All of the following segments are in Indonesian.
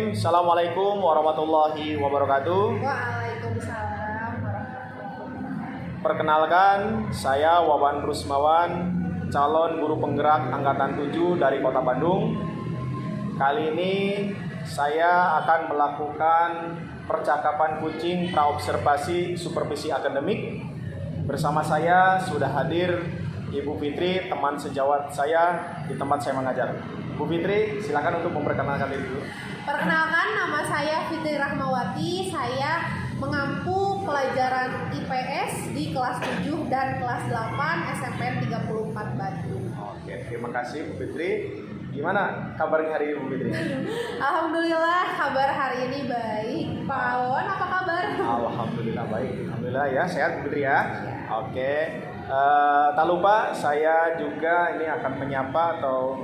Bismillahirrahmanirrahim. Assalamualaikum warahmatullahi wabarakatuh. Waalaikumsalam warahmatullahi wabarakatuh. Perkenalkan, saya Wawan Rusmawan, calon guru penggerak Angkatan 7 dari Kota Bandung. Kali ini saya akan melakukan percakapan kucing praobservasi supervisi akademik. Bersama saya sudah hadir Ibu Fitri, teman sejawat saya di tempat saya mengajar. Bu Fitri, silakan untuk memperkenalkan diri dulu. Perkenalkan, nama saya Fitri Rahmawati. Saya mengampu pelajaran IPS di kelas 7 dan kelas 8 SMPN 34 Bandung. Oke, terima kasih Bu Fitri. Gimana kabarnya hari ini Bu Fitri? Alhamdulillah, kabar hari ini baik. Pak Awan, apa kabar? Alhamdulillah baik. Alhamdulillah ya, sehat Bu Fitri ya. Oke. Tak lupa saya juga ini akan menyapa atau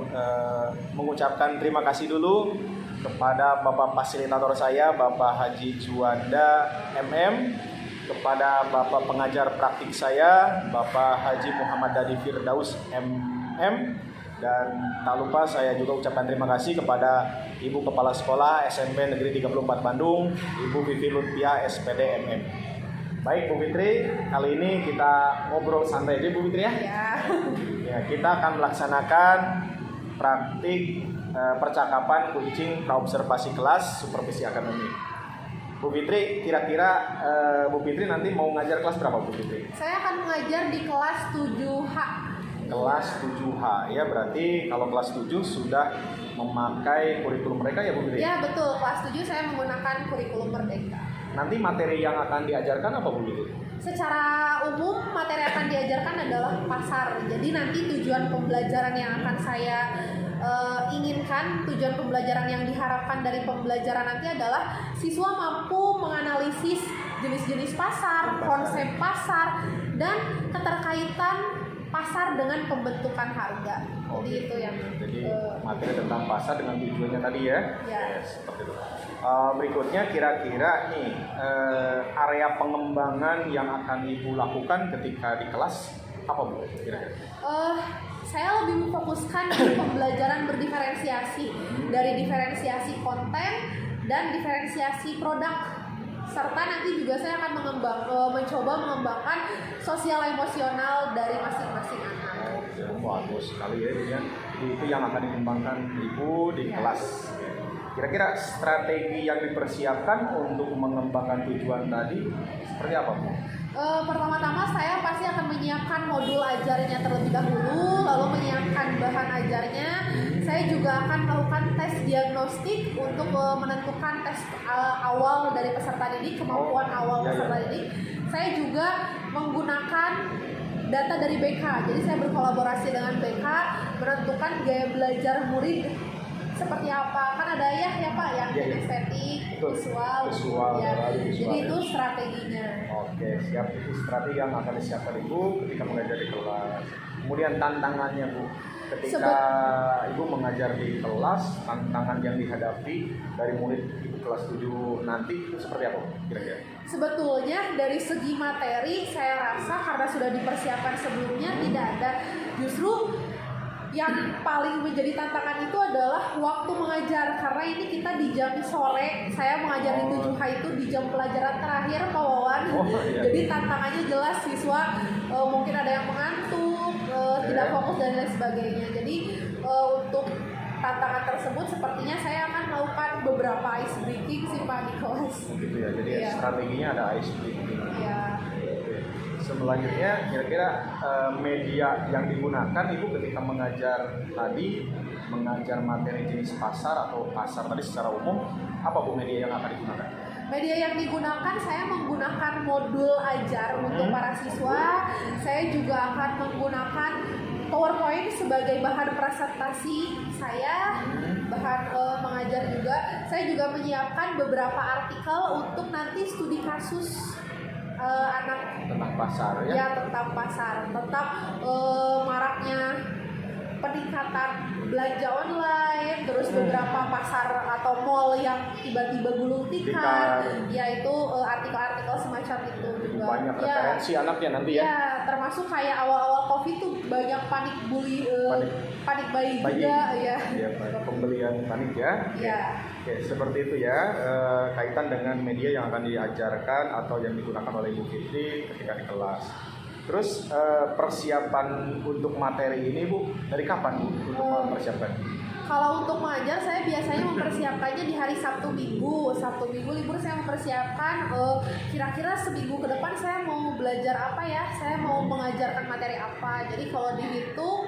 mengucapkan terima kasih dulu kepada Bapak Fasilitator saya, Bapak Haji Juanda MM, kepada Bapak pengajar praktik saya, Bapak Haji Muhammad Dadi Firdaus MM, dan tak lupa saya juga ucapkan terima kasih kepada Ibu Kepala Sekolah SMP Negeri 34 Bandung, Ibu Vivi Lutfia SPD MM. Baik Bu Fitri, kali ini kita ngobrol santai aja Bu Fitri ya. Ya, kita akan melaksanakan praktik percakapan kucing praobservasi kelas supervisi akademik. Bu Fitri, kira-kira Bu Fitri nanti mau ngajar kelas berapa Bu Fitri? Saya akan mengajar di kelas 7H. Kelas 7H, ya berarti kalau kelas 7 sudah memakai kurikulum mereka ya Bu Fitri? Ya betul, kelas 7 saya menggunakan kurikulum Merdeka. Nanti materi yang akan diajarkan apa Bu Fitri? Secara umum materi yang akan diajarkan adalah pasar. Jadi nanti tujuan pembelajaran yang akan saya inginkan, tujuan pembelajaran yang diharapkan dari pembelajaran nanti adalah siswa mampu menganalisis jenis-jenis pasar, konsep pasar, dan keterkaitan pasar dengan pembentukan harga. Jadi itu yang materi tentang pasar dengan tujuannya tadi ya. Yes, seperti itu. Berikutnya kira-kira nih area pengembangan yang akan Ibu lakukan ketika di kelas apa Bu? Kira-kira? Saya lebih memfokuskan di pembelajaran berdiferensiasi, dari diferensiasi konten dan diferensiasi produk, serta nanti juga saya akan mencoba mengembangkan sosial emosional dari masing-masing anak. Bagus sekali ya, itu yang akan dikembangkan Ibu di kelas. Kira-kira strategi yang dipersiapkan untuk mengembangkan tujuan tadi seperti apa Bu? Pertama-tama saya pasti akan menyiapkan modul ajarnya terlebih dahulu, lalu menyiapkan bahan ajarnya. Saya juga akan melakukan tes diagnostik untuk menentukan tes awal dari peserta didik, kemampuan awal peserta didik. Saya juga menggunakan data dari BK, jadi saya berkolaborasi dengan BK menentukan gaya belajar murid seperti apa. Kan ada ya Pak yang estetik, visual ya. Jadi itu strateginya. Oke, siap. Itu strategi yang akan disiapkan Ibu ketika mengajar di kelas. Kemudian tantangannya Bu, ketika Ibu mengajar di kelas, tantangan yang dihadapi dari murid Ibu kelas 7 nanti itu seperti apa kira-kira? Sebetulnya dari segi materi saya rasa karena sudah dipersiapkan sebelumnya tidak ada. Justru yang paling menjadi tantangan itu adalah waktu mengajar, karena ini kita di jam sore, saya mengajar di 7H itu di jam pelajaran terakhir Pak Wawan. Jadi tantangannya jelas siswa mungkin ada yang mengantuk, tidak fokus dan lain sebagainya. Jadi untuk tantangan tersebut sepertinya saya akan melakukan beberapa ice breaking sih Pak di kelas. Begitu ya, jadi strateginya ada ice breaking. Iya. Selanjutnya kira-kira media yang digunakan Ibu ketika mengajar tadi, mengajar materi jenis pasar atau pasar tadi secara umum, apa Bu media yang akan digunakan? Media yang digunakan, saya menggunakan modul ajar untuk para siswa. Saya juga akan menggunakan PowerPoint sebagai bahan presentasi saya, bahan mengajar juga. Saya juga menyiapkan beberapa artikel untuk nanti studi kasus anak tentang pasar ya? Ya, tentang pasar, tentang maraknya peningkatan belanja online, terus beberapa pasar atau mall yang tiba-tiba gulung tikar, yaitu artikel-artikel semacam itu juga. Banyak referensi anaknya nanti ya. Ya, termasuk kayak awal-awal COVID tuh banyak panik buying juga ya. Iya, pembelian panik ya. Iya. Oke, seperti itu ya, kaitan dengan media yang akan diajarkan atau yang digunakan oleh Ibu Fitri ketika di kelas. Terus persiapan untuk materi ini Bu, dari kapan Bu untuk mempersiapkan? Kalau untuk mengajar saya biasanya mempersiapkannya di hari Sabtu Minggu libur saya mempersiapkan kira-kira seminggu ke depan saya mau belajar apa ya, saya mau mengajarkan materi apa. Jadi kalau dihitung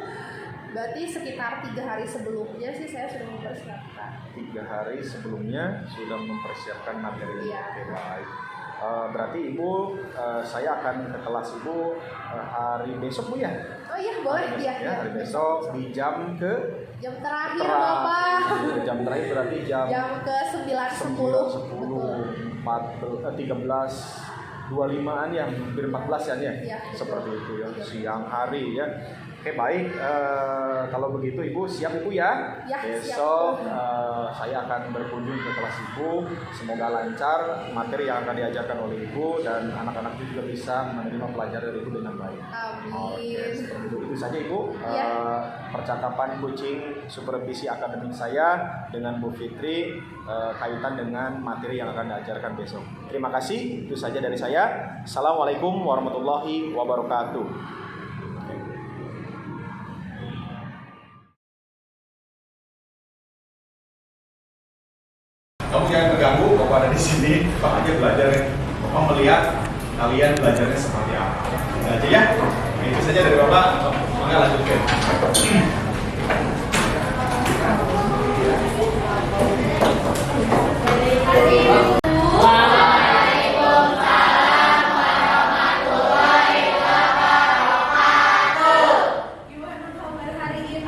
berarti sekitar 3 hari sebelumnya sih saya sudah mempersiapkan. 3 hari sebelumnya sudah mempersiapkan materi. Iya. Oke, baik. Berarti Ibu, saya akan ke kelas Ibu hari besok Bu ya? Oh iya boleh Ya, ya. hari besok di jam Jam terakhir Bapak. Jam terakhir berarti jam ke 9.10. 13.25an ya, hampir 14 ya, Iya, seperti itu ya, Iya. siang hari ya. Oke baik, kalau begitu Ibu siap Ibu ya? Ya, Besok saya akan berkunjung ke kelas Ibu. Semoga lancar materi yang akan diajarkan oleh Ibu dan anak-anak juga bisa menerima pelajaran dari Ibu dengan baik. Oke, Amin. seperti itu saja Ibu. Ya. Percakapan coaching supervisi akademik saya dengan Bu Fitri kaitan dengan materi yang akan diajarkan besok. Terima kasih, itu saja dari saya. Assalamualaikum warahmatullahi wabarakatuh. Kamu jangan terganggu, Bapak ada di sini, Bapak aja belajar. Bapak melihat kalian belajarnya seperti apa. Aja ya. Itu saja dari Bapak. Maka lanjutkan. Gimana kabar hari ini?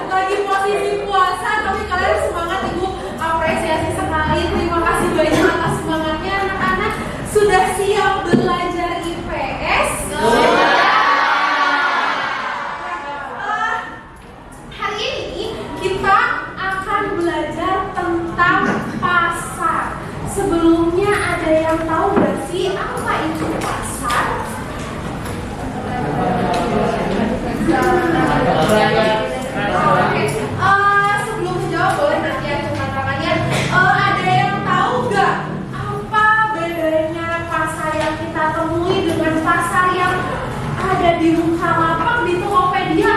Lagi posisi puasa, tapi kalian semangat Ibu, apresiasi sekali. Terima kasih banyak atas semangatnya anak-anak. Sudah siap belajar IPS? Hari ini kita akan belajar tentang pasar. Sebelumnya ada yang tahu nggak sih apa itu pasar? Sebelum menjawab boleh nanti acungkan tangannya. Ada yang tahu nggak apa bedanya pasar yang kita temui dengan pasar yang ada di Bukalapak, di Tokopedia?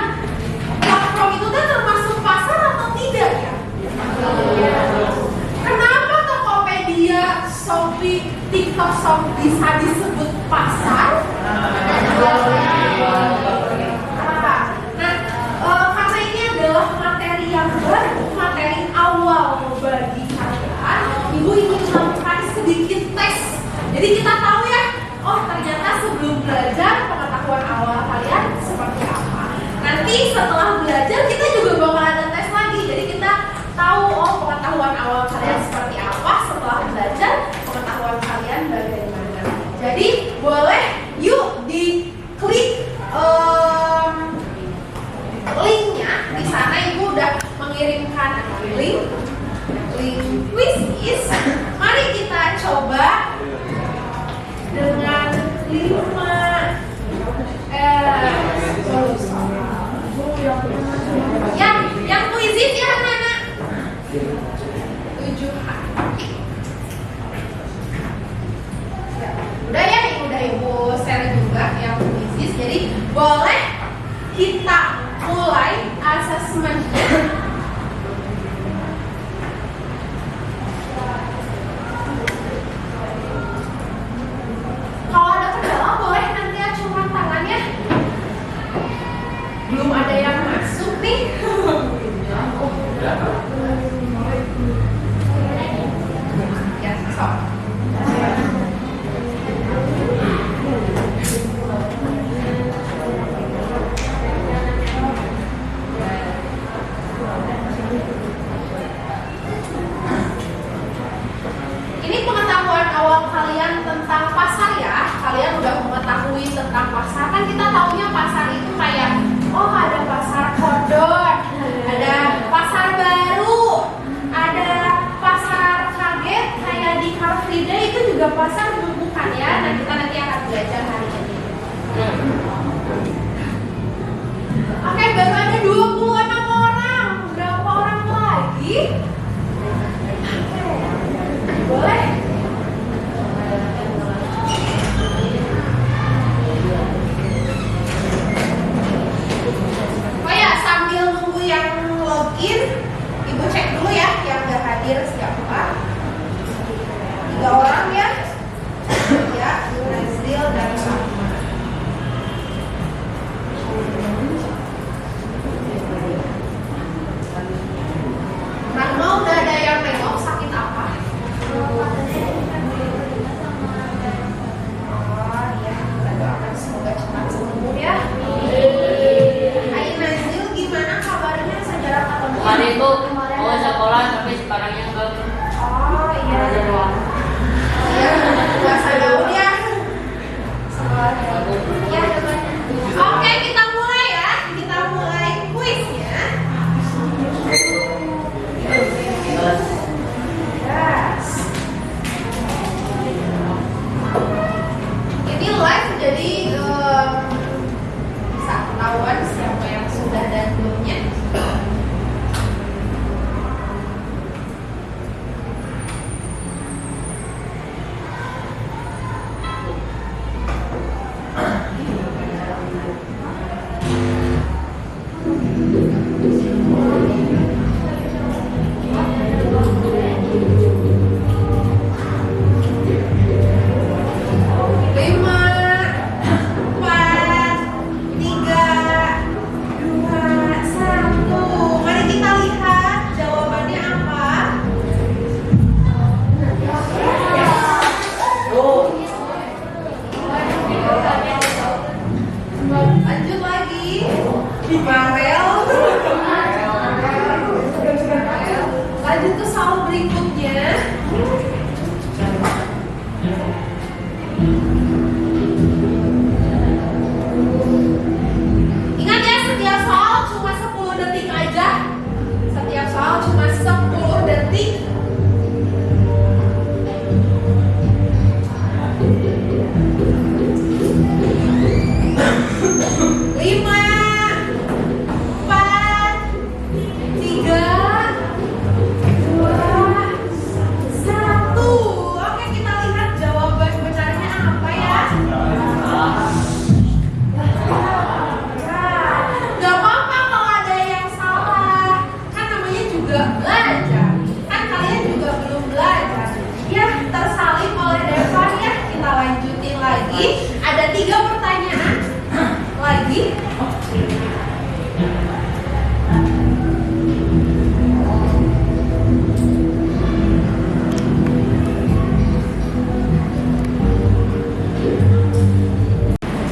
Platform itu kan termasuk pasar atau tidak ya? Kenapa Tokopedia, Shopee, TikTok Shop bisa disebut pasar? Karena ini adalah materi yang baru, materi awal bagi kalian. Ibu ingin melakukan sedikit tes. Jadi kita tahu ya, oh ternyata sebelum belajar pengetahuan awal kalian seperti apa. Nanti setelah belajar kita juga bakal ada tes lagi. Jadi kita tahu oh pengetahuan awal kalian seperti apa. Setelah belajar pengetahuan kalian bagaimana. Jadi boleh yuk diklik linknya. Di sana Ibu udah mengirimkan link quiz is. Mari kita coba dengan 5 yang quiz is ya anak-anak. 7 ya, udah ya, udah Ibu share juga yang quiz is. Jadi boleh kita mulai asesmennya. Kalau ada kendala boleh nanti acungkan tangannya. Belum ada yang masuk nih. Ya, sok. Ini taunya pasar itu kayak, oh ada pasar Kodok, ada pasar baru, ada pasar kaget kayak di Car Free Day, itu juga pasar bukan ya. Nah kita nanti akan belajar hari ini. Oke, baru ada 26 orang. Berapa orang lagi? Boleh? Oh ya, sambil nunggu yang login, Ibu cek dulu ya yang gak hadir siapa. 3 orang ya. Ya, Nazil dan Rahma. Rahma udah ada yang nengok, sakit apa? Oh iya, kita doakan semoga cepat sembuh ya. Ayo Nazil, gimana kabarnya sejarah ketemu? Kemarin itu mau sekolah tapi sekarangnya enggak. Oh iya. Iya, puasa dulu ya. Ya, oke, kita mulai ya. Kita mulai kuisnya. Yes. Ini live jadi bisa ketahuan siapa yang sudah dan belumnya. Lanjut lagi. Marel. Lanjut ke soal berikutnya. Ingat ya, setiap soal cuma 10 detik aja. Setiap soal cuma 10 detik. Lima, 4, 3, 2, 1. Oke, kita lihat jawaban benarnya apa ya. Gak apa-apa kalau ada yang salah. Kan namanya juga belajar. Kan kalian juga belum belajar. Ya, tersalib oleh Devan ya. Kita lanjutin lagi. Ada 3 pertanyaan lagi.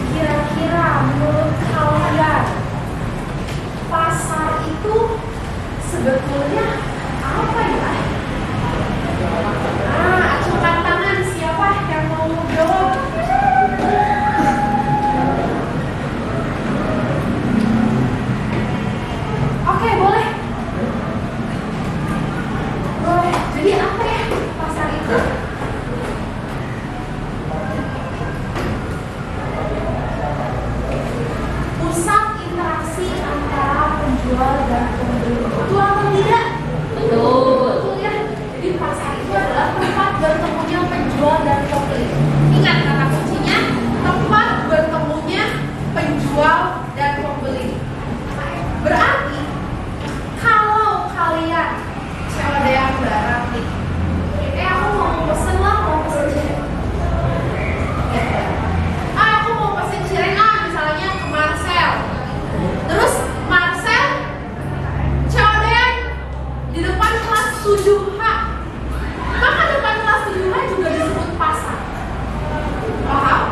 Kira-kira menurut kalian pasar itu sebetulnya apa ya? Acungkan tangan, siapa yang mau jawab? Oke, boleh. Boleh. Jadi apa ya pasar itu? Pusat interaksi antara penjual dan pembeli. Betul atau tidak? Betul. Betul ya. Jadi pasar itu adalah tempat bertemunya penjual dan pembeli. Ingat kata kuncinya, tempat bertemunya penjual dan pembeli. Berarti kalau kalian ada yang barang nih, aku mau pesen lah, mau pesen cireng. Aku mau pesen cireng misalnya ke Marcel. Terus Marcel COD-an di depan kelas 7H. Maka depan kelas 7H juga disebut pasar. Paham?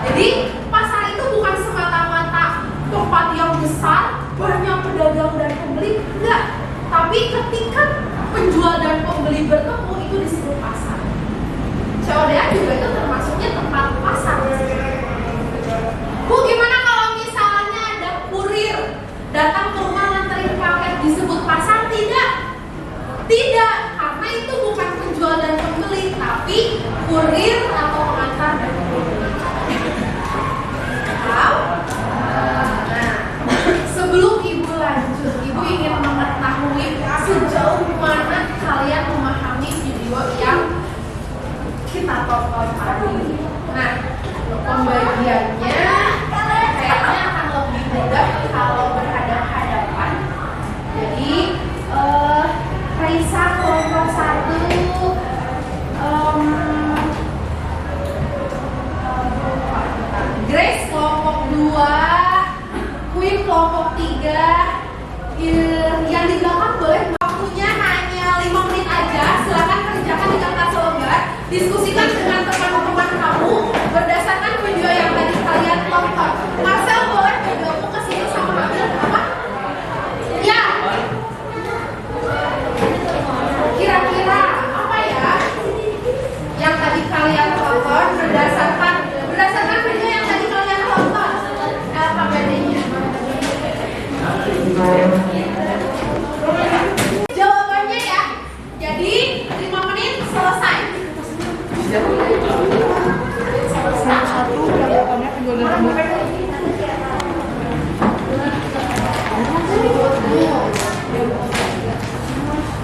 Jadi pasar itu bukan semata-mata tempat yang besar, banyak pedagang dan pembeli, enggak. Tapi ketika penjual dan pembeli bertemu itu disebut pasar. COD juga itu termasuknya tempat pasar. Bu, gimana kalau misalnya Yang di belakang boleh, waktunya hanya 5 menit aja. Silakan kerjakan di kertas lembar. Diskusikan dengan teman-teman kamu berdasarkan video yang tadi kalian tonton. Marcel boleh bergabung ke sini sama ambil apa? Ya. Kira-kira apa ya yang tadi kalian tonton berdasarkan video yang tadi kalian tonton? LKPD-nya. Jawabannya ya. Jadi 5 menit selesai.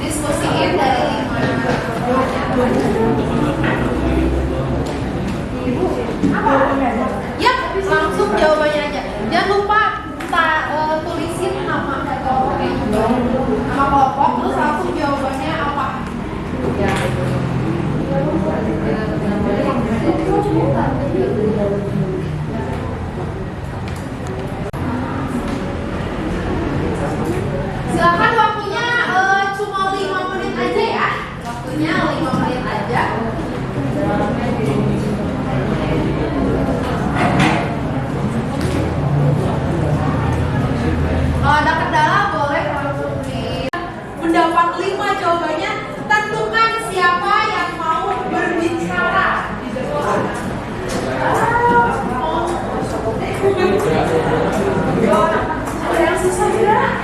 Diskusiin dari 5. Ya, langsung jawabannya aja. Jangan lupa tulisin nama kelompok, terus langsung jawabannya apa. Silakan waktunya cuma 5 menit aja ya. Waktunya 5 menit aja. Kalau ada kendala boleh langsung mendapat 5 jawabannya. Tentukan siapa yang mau berbicara di depan. Ada yang susah ya?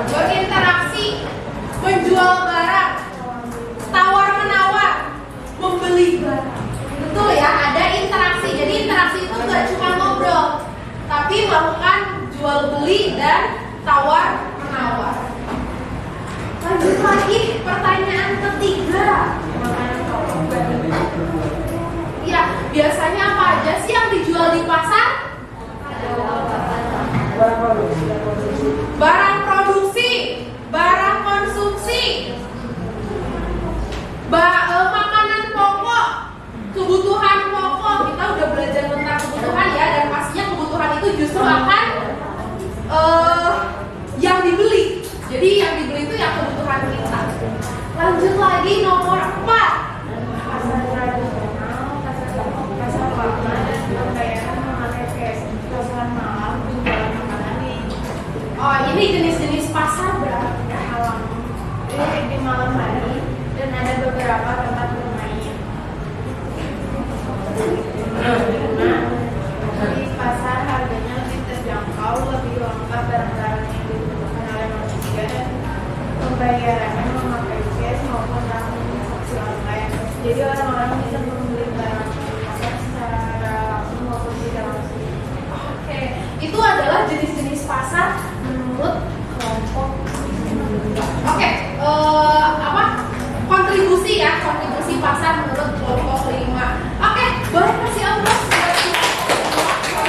berinteraksi, menjual barang, tawar-menawar, membeli barang. Betul ya, ada interaksi. Jadi interaksi itu nggak cuma ngobrol, tapi melakukan jual beli dan tawar-menawar. Lanjut lagi, pertanyaan ketiga. pasar menurut kelompok 5. Oke, boleh kasih aplaus buat kelompok 5.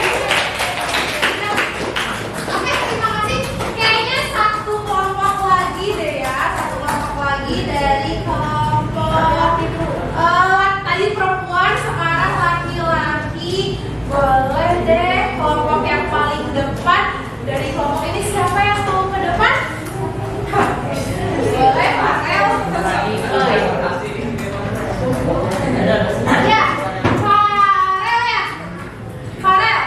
Oke, terima kasih. Kayaknya satu kelompok lagi deh ya, satu kelompok lagi dari kelompok tadi perempuan, sekarang laki-laki. Boleh deh, kelompok yang paling depan dari kelompok ini siapa yang mau ke depan? Boleh, Farel. Ya, Farel ya. Farel.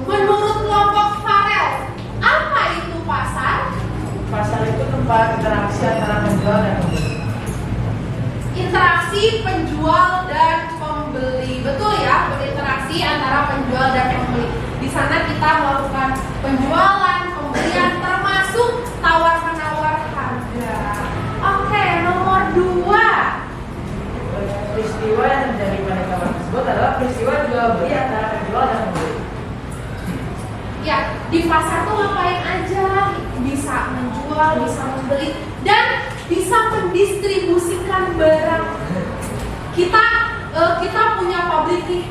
Menurut kelompok Farel, apa itu pasar? Pasar itu tempat interaksi antara penjual dan pembeli. Interaksi penjual dan pembeli. Betul ya, berinteraksi antara penjual dan pembeli. Di sana kita melakukan penjualan, pembelian, termasuk tawar-menawar harga. Oke, nomor 2. Peristiwa yang terjadi pada kamar tersebut adalah peristiwa jual beli antara penjual dan pembeli. Ya, di pasar tuh ngapain aja? Bisa menjual, bisa membeli, dan bisa mendistribusikan barang. Kita punya pabrik nih,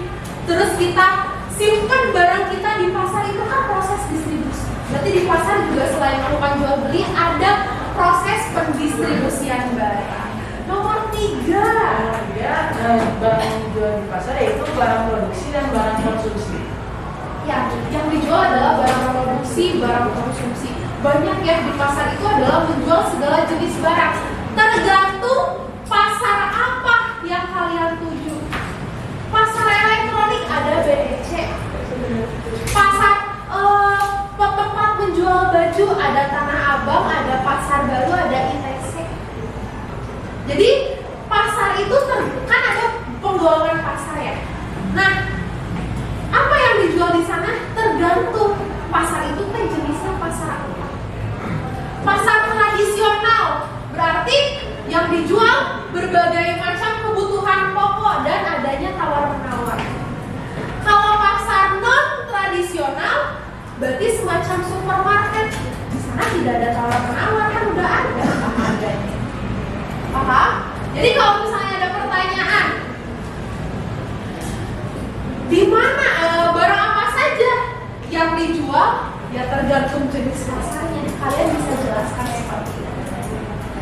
terus kita simpan barang kita di pasar, itu kan proses distribusi. Berarti di pasar juga selain melakukan jual beli, ada proses pendistribusian barang. Nomor 3. Barang yang dijual di pasar yaitu barang produksi dan barang konsumsi. Ya, yang dijual adalah barang produksi, barang konsumsi. Banyak ya di pasar itu adalah menjual segala jenis barang. Tergantung pasar apa yang kalian tuju. Pasar elektronik ada BEC. Pasar tempat menjual baju ada Tanah Abang, ada Pasar Baru, ada ITC. Jadi pasar itu kan ada penggolongan pasar ya. Nah, apa yang dijual di sana tergantung pasar itu teh jenisnya pasar apa. Pasar tradisional berarti yang dijual berbagai macam kebutuhan pokok dan adanya tawar-menawar. Kalau pasar non tradisional berarti semacam supermarket. Di sana tidak ada tawar-menawar, kan udah ada harganya. Paham? Jadi kalau misalnya ada pertanyaan, di mana barang apa saja yang dijual, ya tergantung jenis pasarnya. Kalian bisa jelaskan seperti itu.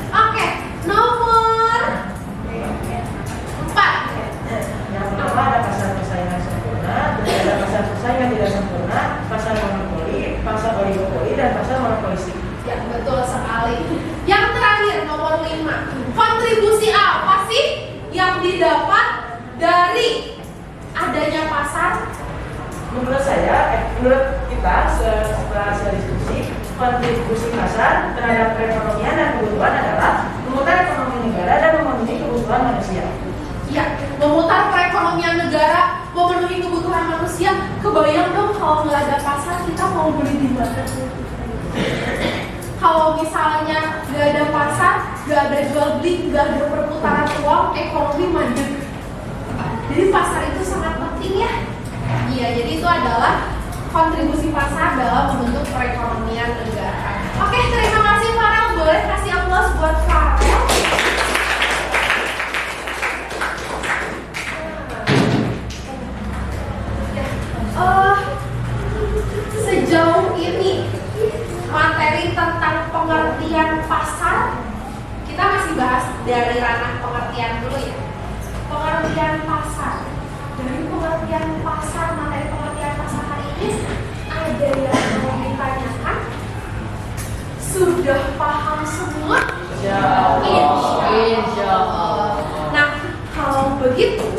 Oke, nomor 4. Yang pertama ada pasar persaingan sempurna, terus ada pasar persaingan tidak sempurna, pasar monopoli, pasar oligopoli, dan pasar monopolistik. Ya, betul sekali. Yang terakhir, nomor 5. Kontribusi apa sih yang didapat dari adanya pasar? Menurut saya, menurut kita setelah hasil diskusi, kontribusi pasar terhadap perekonomian dan kebutuhan adalah memutar ekonomi negara dan memenuhi kebutuhan manusia. Ya, memutar perekonomian negara, memenuhi kebutuhan manusia. Kebayang dong kalau nggak ada pasar, kita mau beli di mana? Kalau misalnya nggak ada pasar, nggak ada jual beli, nggak ada perputaran uang, ekonomi mandek. Jadi pasar itu sangat penting ya. Iya, jadi itu adalah kontribusi pasar dalam membentuk perekonomian negara. Oke, terima kasih Farel. Boleh kasih aplaus buat Farel. Sejauh ini materi tentang pengertian pasar kita masih bahas dari ranah pengertian dulu ya. Pengertian pasar. Dari pengertian pasar, materi pengertian pasar hari ini ada yang mau ditanyakan? Sudah paham semua? Insya Allah. Nah, kalau begitu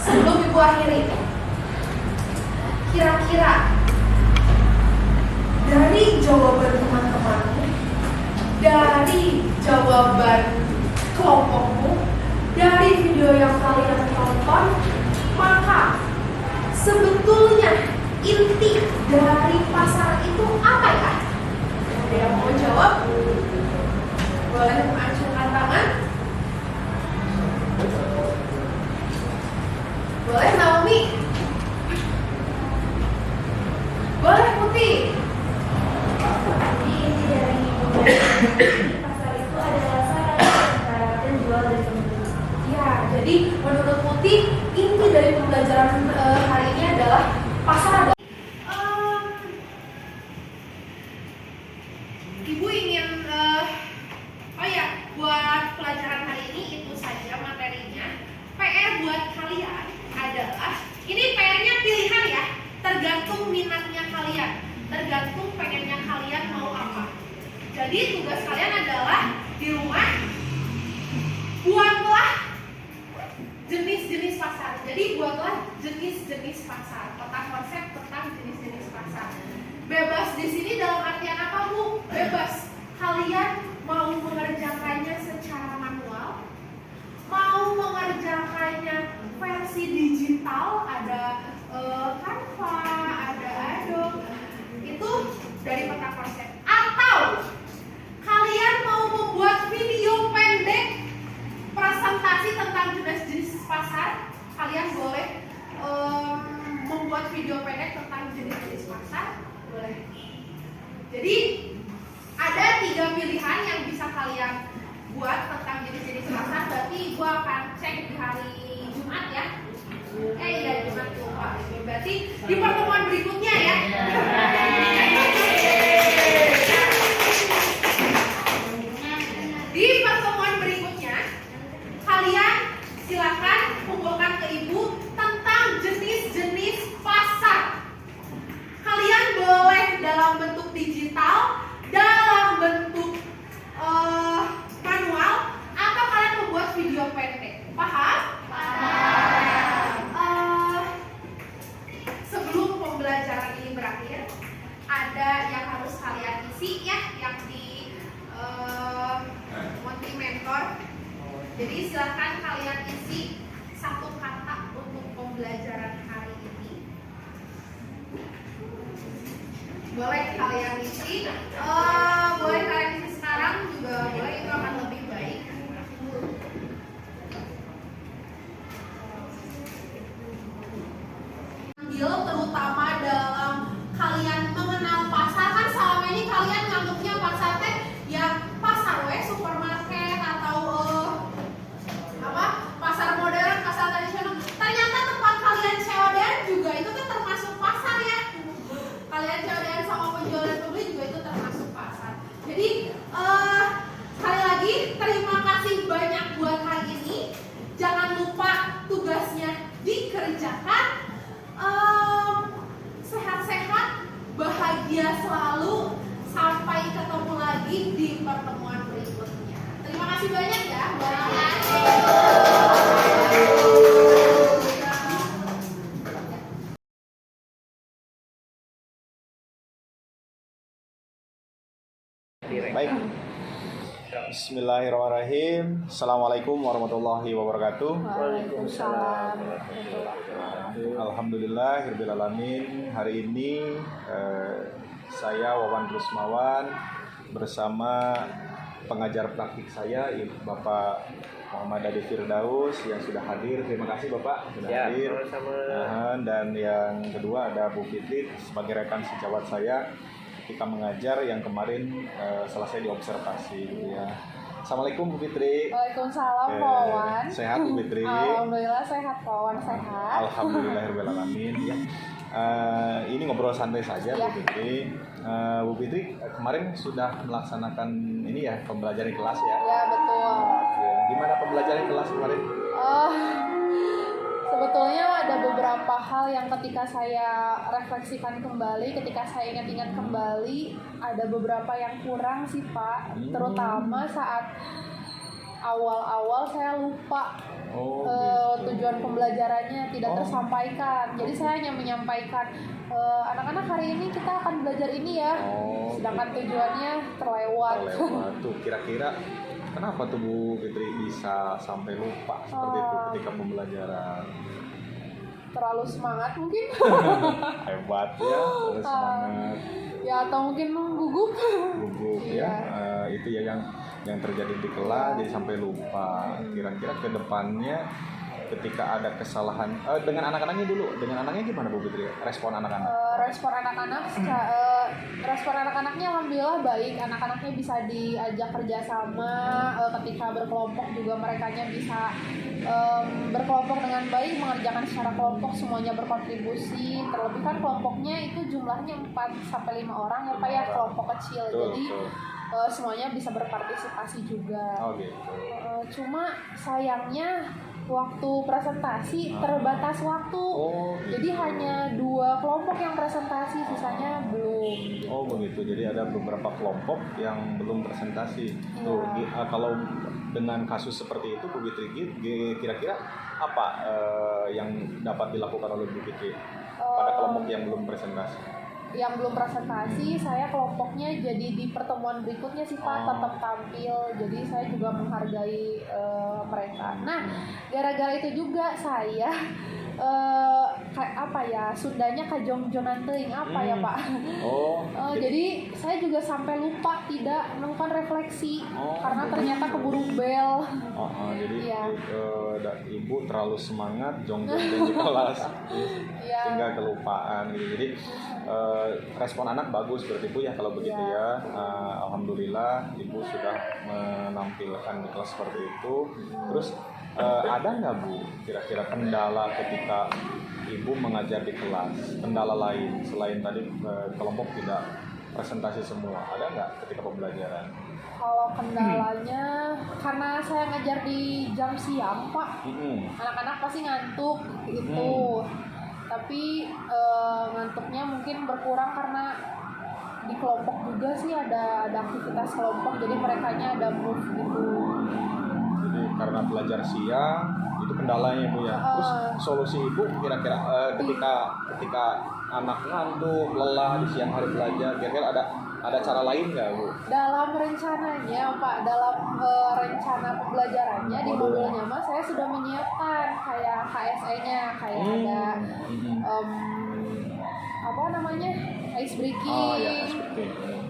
sebelum Ibu akhiri, kira-kira dari jawaban teman-teman, dari jawaban kelompokmu, dari video yang kalian tonton, maka sebetulnya inti dari pasar itu apa ya? Ada yang mau jawab? Boleh mengacungkan tangan. Boleh Naomi? Boleh Putih? Jadi inti dari pasar itu adalah sarana menurut Putih inti dari pembelajaran hari ini adalah pasar adalah Ibu ingin oh ya, buat pelajaran hari ini itu saja materinya. PR buat kalian adalah ini PR-nya pilihan ya, tergantung minatnya kalian, tergantung pengennya kalian mau apa. Jadi tugas kalian adalah di rumah buatlah jenis-jenis pasar. Jadi buatlah jenis-jenis pasar, peta konsep tentang jenis-jenis pasar. Bebas di sini dalam artian apa, Bu? Bebas. Kalian mau mengerjakannya secara manual, mau mengerjakannya versi digital, ada Canva, ada Adobe, itu dari peta konsep. Atau kalian mau membuat video pendek presentasi tentang jenis-jenis pasar, kalian boleh membuat video pendek tentang jenis-jenis pasar, boleh. Jadi ada 3 pilihan yang bisa kalian buat tentang jenis-jenis pasar. Berarti gua akan cek di hari Jumat ya. Iya Jumat lupa. Berarti di pertemuan berikutnya ya. Di pertemuan berikutnya kalian silakan kumpulkan ke Ibu tentang jenis-jenis pasar. Kalian boleh dalam bentuk digital, dalam bentuk manual, atau kalian membuat video pendek. Paham? Sebelum pembelajaran ini berakhir, ada yang harus kalian isi ya, yang di Montri Mentor. Jadi silakan kalian isi 1 kata untuk pembelajaran hari ini. Boleh kalian isi, boleh kalian isi sekarang juga boleh, itu akan lebih baik. Terutama dalam kalian mengenal pasar, kan selama ini kalian nganggapnya pasar teh ya pasar supermarket atau pasar modern, pasar tradisional. Ternyata tempat kalian COD-an juga itu kan termasuk pasar ya. Kalian COD-an sama penjual dan pembeli juga itu termasuk pasar. Jadi sekali lagi terima kasih banyak buat hari ini. Jangan lupa tugasnya dikerjakan. Sehat-sehat, bahagia selalu. Sampai ketemu lagi di pertemuan berikutnya. Terima kasih banyak ya. Baik. Bismillahirrahmanirrahim. Assalamualaikum warahmatullahi wabarakatuh. Waalaikumsalam. Alhamdulillahirabbil alamin. Hari ini saya Wawan Rusmawan bersama pengajar praktik saya Bapak Muhammad Adi Firdaus yang sudah hadir. Terima kasih Bapak sudah hadir. Dan yang kedua ada Bu Fitri sebagai rekan sejawat saya ketika mengajar yang kemarin selesai diobservasi gitu ya. Assalamualaikum Bu Fitri. Waalaikumsalam Pak Wawan. Sehat Bu Fitri? Alhamdulillah sehat Pak Wawan, sehat. Alhamdulillahirabbil alamin ya. Ini ngobrol santai saja Bu Fitri. Bu Fitri kemarin sudah melaksanakan ini ya pembelajaran kelas ya? Ya betul. Oke. Gimana pembelajaran kelas kemarin? Sebetulnya ada beberapa hal yang ketika saya refleksikan kembali, ketika saya ingat-ingat kembali, ada beberapa yang kurang sih Pak. Terutama saat awal-awal saya lupa tujuan pembelajarannya tidak tersampaikan. Jadi saya hanya menyampaikan anak-anak hari ini kita akan belajar ini ya, sedangkan tujuannya terlewat. Tuh kira-kira kenapa tuh Bu Fitri bisa sampai lupa seperti itu ketika pembelajaran? Terlalu semangat mungkin. Hebat ya, terlalu semangat. Ya atau mungkin gugup ya. Itu ya yang terjadi di kelas, jadi sampai lupa. Kira-kira ke depannya ketika ada kesalahan dengan anak-anaknya dulu, dengan anaknya gimana Bu Fitri? Respon anak-anak? Respon anak-anak Respon anak-anaknya alhamdulillah baik. Anak-anaknya bisa diajak kerjasama, ketika berkelompok juga merekanya bisa berkelompok dengan baik, mengerjakan secara kelompok, semuanya berkontribusi. Terlebih kan kelompoknya itu jumlahnya 4-5 orang ya Pak ya, kelompok kecil. Betul, Jadi betul. semuanya bisa berpartisipasi juga. Oh gitu. Cuma sayangnya waktu presentasi terbatas waktu. Oh, gitu. Jadi hanya 2 kelompok yang presentasi, sisanya belum. Oh begitu, jadi ada beberapa kelompok yang belum presentasi. Iya. Tuh, kalau dengan kasus seperti itu, Bu Fitri, kira-kira apa yang dapat dilakukan oleh Bu Fitri pada kelompok yang belum presentasi? Yang belum presentasi, saya kelompoknya jadi di pertemuan berikutnya sih Pak tetap tampil. Jadi saya juga menghargai mereka. Nah, gara-gara itu juga saya kayak apa ya, Sundanya kajongjonan teuing apa ya Pak. Jadi saya juga sampai lupa tidak melakukan refleksi karena ternyata keburu bel. Jadi Iya. Ibu terlalu semangat jong-jong di kelas Iya. sehingga kelupaan gitu. Jadi respon anak bagus berarti Bu ya kalau begitu Iya. ya. Alhamdulillah Ibu sudah menampilkan di kelas seperti itu. Terus ada nggak Bu kira-kira kendala ketika Ibu mengajar di kelas? Kendala lain selain tadi kelompok tidak presentasi semua, ada nggak ketika pembelajaran? Kalau kendalanya, karena saya ngajar di jam siang Pak, anak-anak pasti ngantuk gitu. Tapi ngantuknya mungkin berkurang karena di kelompok juga sih ada aktivitas kelompok, jadi merekanya ada move gitu. Jadi karena belajar siang itu kendalanya Bu ya. Terus solusi Ibu kira-kira ketika anak ngantuk, lelah di siang hari belajar, kira-kira ada cara lain nggak Bu? Dalam rencananya Pak, dalam rencana pembelajarannya di modulnya mah saya sudah menyiapkan kayak KSE-nya, kayak ada apa namanya, ice breaking. Ice breaking.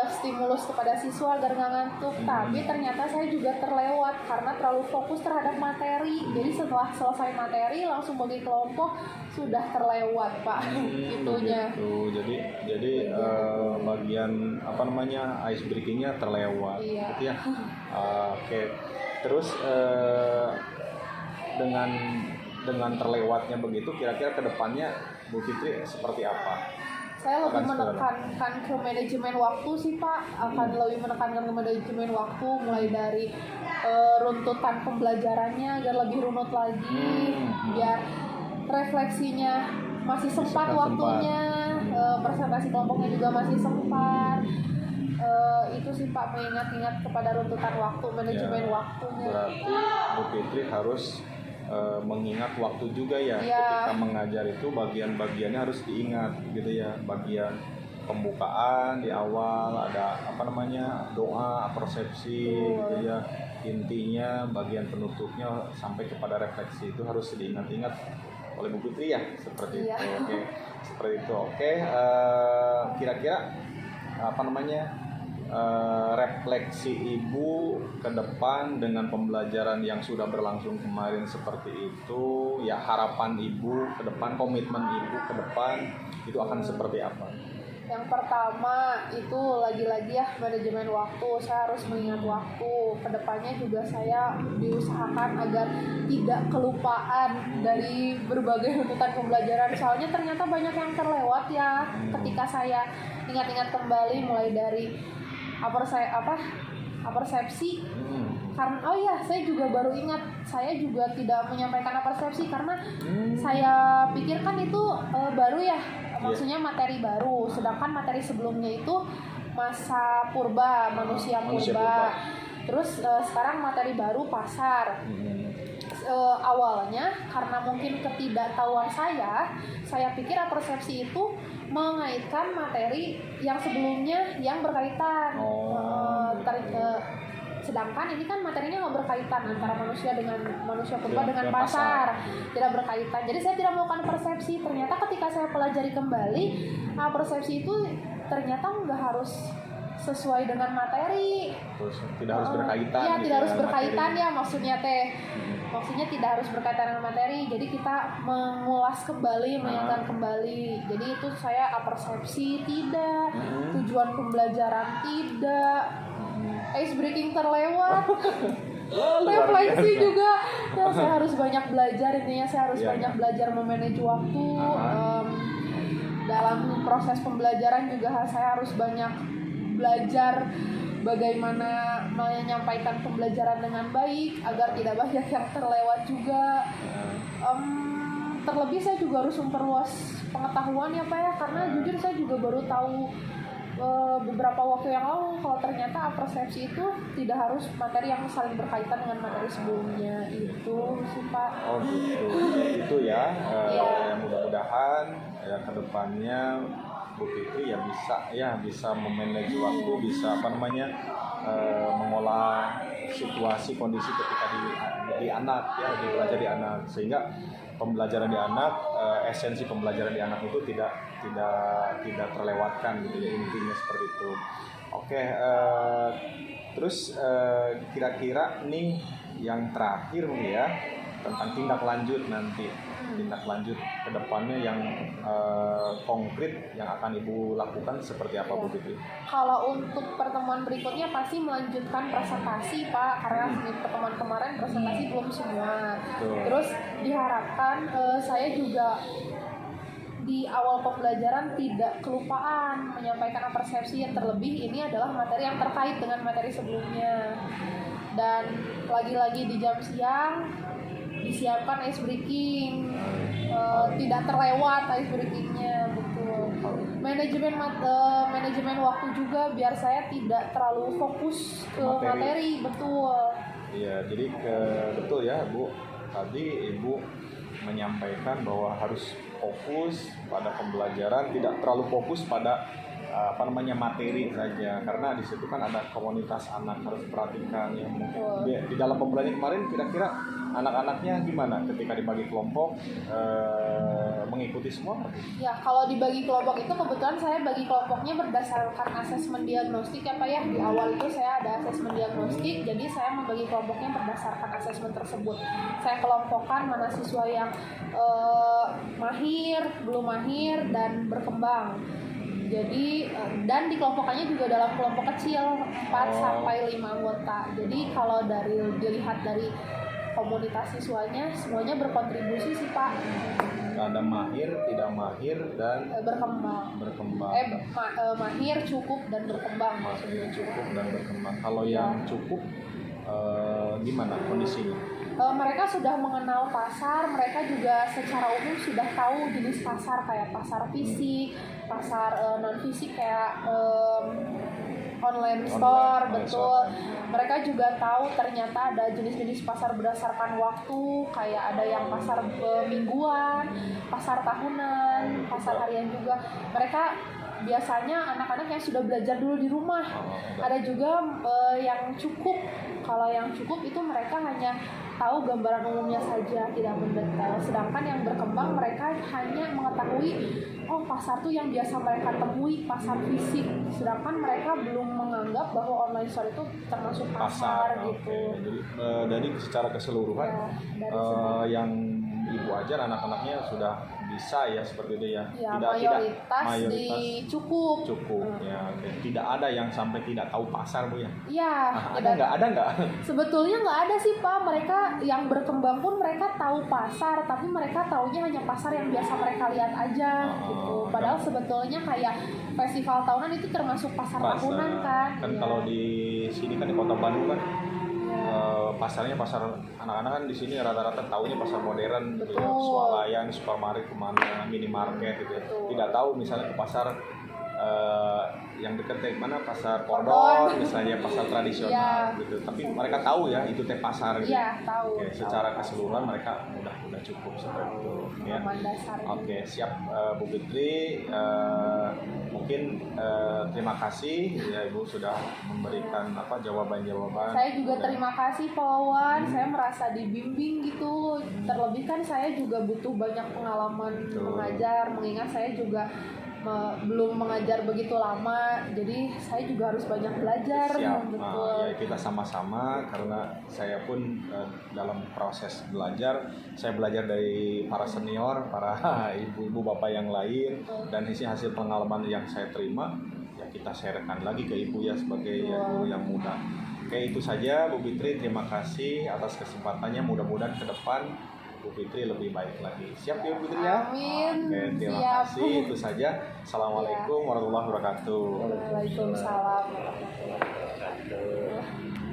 Stimulus kepada siswa agar nggak ngantuk, tapi ternyata saya juga terlewat karena terlalu fokus terhadap materi. Jadi setelah selesai materi langsung bagi kelompok sudah terlewat Pak, itunya. Begitu. Jadi bagian apa namanya ice breakingnya terlewat, Iya. gitu ya. Oke. Terus dengan terlewatnya begitu, kira-kira kedepannya Bu Fitri seperti apa? Saya lebih menekankan ke manajemen waktu sih Pak, akan lebih menekankan ke manajemen waktu mulai dari runtutan pembelajarannya agar lebih runut lagi, biar refleksinya masih sempat waktunya, presentasi kelompoknya juga masih sempat. Itu sih Pak, mengingat-ingat kepada runtutan waktu, manajemen waktunya. Berarti Bu Fitri harus mengingat waktu juga ya. Ketika mengajar itu bagian-bagiannya harus diingat gitu ya. Bagian pembukaan di awal ada apa namanya, doa, persepsi gitu ya. Intinya bagian penutupnya sampai kepada refleksi itu harus diingat-ingat oleh Bu Fitri ya, seperti itu. Oke. Seperti itu. Oke, kira-kira apa namanya, refleksi Ibu ke depan dengan pembelajaran yang sudah berlangsung kemarin seperti itu, ya harapan Ibu ke depan, komitmen Ibu ke depan itu akan seperti apa? Yang pertama itu lagi-lagi ya manajemen waktu. Saya harus mengingat waktu. Kedepannya juga saya diusahakan agar tidak kelupaan dari berbagai runtutan pembelajaran. Soalnya ternyata banyak yang terlewat ya ketika saya ingat-ingat kembali, mulai dari persepsi. Karena saya juga baru ingat, saya juga tidak menyampaikan persepsi karena saya pikirkan itu baru ya, maksudnya materi baru, sedangkan materi sebelumnya itu masa purba, manusia purba. Terus sekarang materi baru pasar. Awalnya karena mungkin ketidaktahuan saya pikir persepsi itu mengaitkan materi yang sebelumnya yang berkaitan. Sedangkan ini kan materinya nggak berkaitan antara manusia dengan manusia purba dengan pasar, tidak berkaitan. Jadi saya tidak melakukan persepsi. Ternyata ketika saya pelajari kembali, persepsi itu ternyata nggak harus sesuai dengan materi. Terus tidak harus berkaitan. Iya, gitu tidak harus ya, berkaitan materi. ya maksudnya teh. Maksudnya tidak harus berkaitan dengan materi. Jadi kita mengulas kembali, mengingatkan kembali. Jadi itu saya persepsi tidak, tujuan pembelajaran tidak, ice breaking terlewat. Luar Refleksi biasa. juga. Ya, saya harus banyak belajar, intinya saya harus Iya. banyak belajar memanage waktu. Dalam proses pembelajaran juga saya harus banyak belajar bagaimana menyampaikan pembelajaran dengan baik agar tidak banyak yang terlewat juga. Terlebih saya juga harus memperluas pengetahuan ya Pak ya, karena jujur saya juga baru tahu beberapa waktu yang lalu kalau ternyata persepsi itu tidak harus materi yang saling berkaitan dengan materi sebelumnya. Itu sih Pak. Oh gitu, itu ya. Iya. Mudah-mudahan ya kedepannya Bu Fitri ya bisa memanage waktu, bisa mengolah situasi kondisi ketika di anak ya, belajar di anak, sehingga pembelajaran di anak, esensi pembelajaran di anak itu tidak terlewatkan gitu ya, intinya seperti itu. Oke, terus kira-kira nih yang terakhir nih ya, tentang tindak lanjut ke depannya yang konkret yang akan Ibu lakukan seperti apa Bu Fitri? Kalau untuk pertemuan berikutnya pasti melanjutkan presentasi Pak, karena di pertemuan kemarin presentasi belum semua. Betul. Terus diharapkan saya juga di awal pembelajaran tidak kelupaan menyampaikan persepsi, yang terlebih ini adalah materi yang terkait dengan materi sebelumnya. Dan lagi-lagi di jam siang disiapkan ice breaking, tidak terlewat ice breakingnya, betul. Manajemen waktu juga biar saya tidak terlalu fokus ke materi, betul. Iya, jadi betul ya Bu. Tadi Ibu menyampaikan bahwa harus fokus pada pembelajaran, tidak terlalu fokus pada materi saja, karena di situ kan ada komunitas anak harus perhatikan ya. Di dalam pembelajaran kemarin kira-kira anak-anaknya gimana ketika dibagi kelompok, mengikuti semua? Ya, kalau dibagi kelompok itu kebetulan saya bagi kelompoknya berdasarkan asesmen diagnostik ya Pak ya. Di awal itu saya ada asesmen diagnostik, jadi saya membagi kelompoknya berdasarkan asesmen tersebut. Saya kelompokkan mana siswa yang mahir, belum mahir, dan berkembang. Jadi dan dikelompokkannya juga dalam kelompok kecil 4 sampai 5 anggota. Jadi kalau dilihat dari komunitas siswanya semuanya berkontribusi sih Pak. Ada mahir, tidak mahir, dan berkembang. Mahir, cukup, dan berkembang. Mahir, cukup, dan berkembang. Kalau yang cukup gimana kondisinya? Mereka sudah mengenal pasar, mereka juga secara umum sudah tahu jenis pasar kayak pasar fisik, pasar non fisik kayak online store, betul. Mereka juga tahu ternyata ada jenis-jenis pasar berdasarkan waktu, kayak ada yang pasar mingguan, pasar tahunan, pasar harian juga. Mereka biasanya anak-anak yang sudah belajar dulu di rumah. Ada juga yang cukup. Kalau yang cukup itu mereka hanya tahu gambaran umumnya saja, tidak mendetail. Sedangkan yang berkembang mereka hanya mengetahui pasar tuh yang biasa mereka temui, pasar fisik. Sedangkan mereka belum menganggap bahwa online store itu termasuk pasar gitu. Jadi secara keseluruhan yang Ibu ajar anak-anaknya sudah bisa ya seperti itu ya. Mayoritas cukup. Ya. Tidak ada yang sampai tidak tahu pasar Bu ya. Iya. Ada nggak? Sebetulnya nggak ada sih Pak. Mereka yang berkembang pun mereka tahu pasar, tapi mereka taunya hanya pasar yang biasa mereka lihat aja gitu. Padahal sebetulnya kayak festival tahunan itu termasuk pasar tahunan kan. Kalau di sini kan di Kota Bandung kan. Pasarnya pasar anak-anak kan di sini rata-rata taunya pasar modern gitu ya, swalayan, supermarket kemana, minimarket gitu ya. Tidak tahu misalnya ke pasar yang dekat mana pasar Pondok misalnya, pasar tradisional gitu. Tapi mereka tahu ya itu teh pasar gitu. Iya, tahu. Secara keseluruhan mereka udah cukup seperti itu ya. Siap Bu Fitri. Mungkin terima kasih ya Ibu sudah memberikan jawaban-jawaban. Saya juga terima kasih Pak Wawan. Saya merasa dibimbing gitu. Terlebih kan saya juga butuh banyak pengalaman mengajar, mengingat saya juga belum mengajar begitu lama, jadi saya juga harus banyak belajar. Siap. Betul. Ya kita sama-sama karena saya pun dalam proses belajar, saya belajar dari para senior, para ibu-ibu bapak yang lain, dan isi hasil pengalaman yang saya terima ya kita sharekan lagi ke ibu ya sebagai guru yang muda. Oke, itu saja Bu Fitri, terima kasih atas kesempatannya, mudah-mudahan ke depan Bu Fitri lebih baik lagi. Siap ya Bu Fitri ya? Amin. Oke, terima Siap. kasih. Itu saja. Assalamualaikum warahmatullahi wabarakatuh. Waalaikumsalam warahmatullahi wabarakatuh.